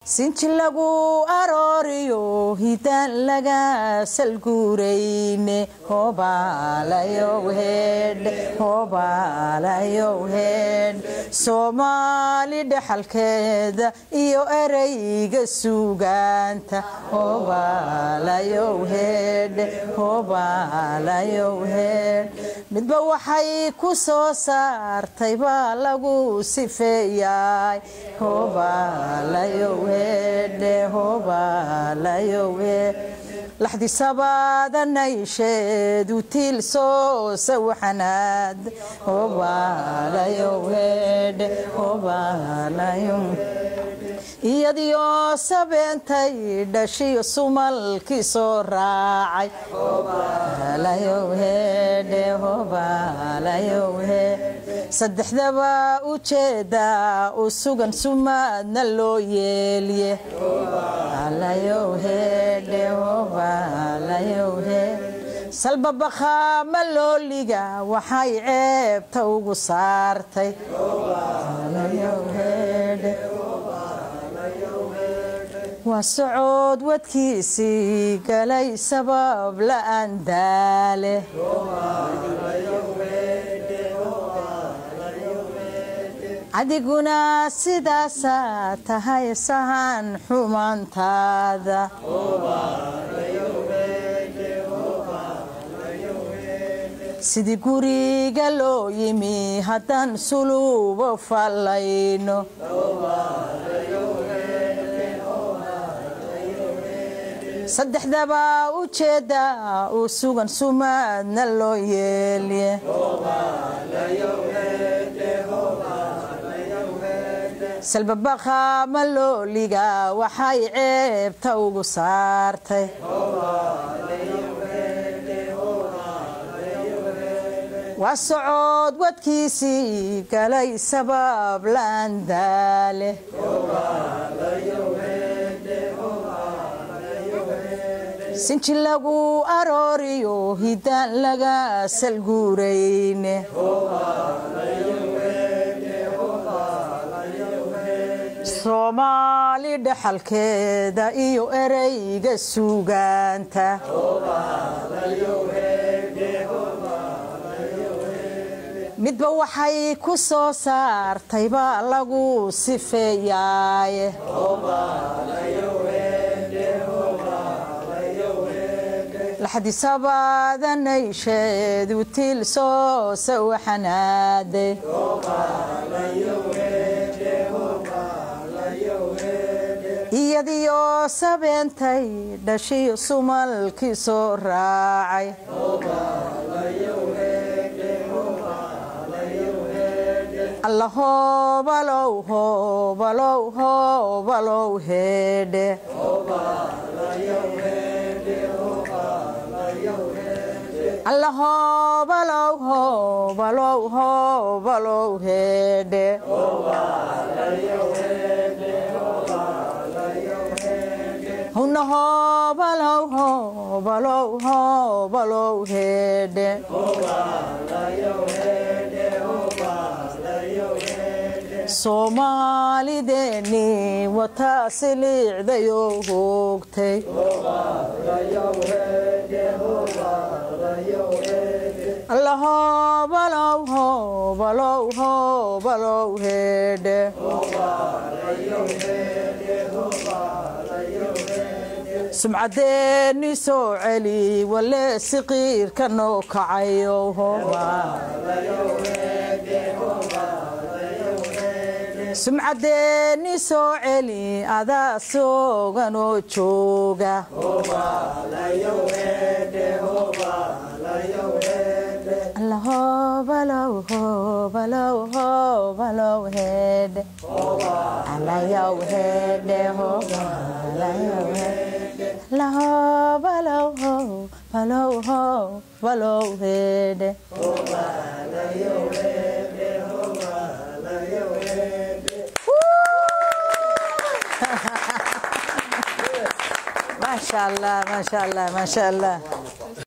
sinti lagu arooriyo hidan laga salguureyne hobaalayo heed Soomaali dhaxalkeeda iyo ereyga suugaanta hobaalayo heed midba waxay ku soo saartay baa lagu sifeeyay hobaalayo لحدي سباد النيشد وتيل صوص وحناد هوبالا يوهد يديو سبنتي دشي سمالكي سراعي هوبالا يوهد صدح دبا وجدا وسوغن سمادنا لو يليه هوبالا يوهد سلبا بخا ملوليغا waxay ceebta ugu saartay waa socod wadkiisii galay sabab la'aan daale adiguna sidaas tahay sahan xumaantaada sidii guriga loo yimi haddaan suluubo fallayno saddexdaba ujeeda uu sugan sumaadna loo yeelye salbabaqa malooliga waxay ceebta ugu saartay waa socod wadkiisii galay sabab la'aan daale sinti lagu arooriyo hidan laga salguureyne Soomaali dhaxalkeeda iyo ereyga suugaanta midba waxay ku soo saartay baa lagu sifeeyay لحد سباد النيشد وتيل صوص وحناد يديو سبنتي دشي سمالكي سراعي الله بلو هيد الله بلو هيد هنا بلو هيد Soomaali deeni wataasiliicda yoo hoogtay Allah balow heede sumcadeeni soo celi wale siqiirka noo kacayo سمعدني سوعلي أذا سوغنو جوغا الله بلو هيد الله يو هيد الله بلو هيد ما شاء الله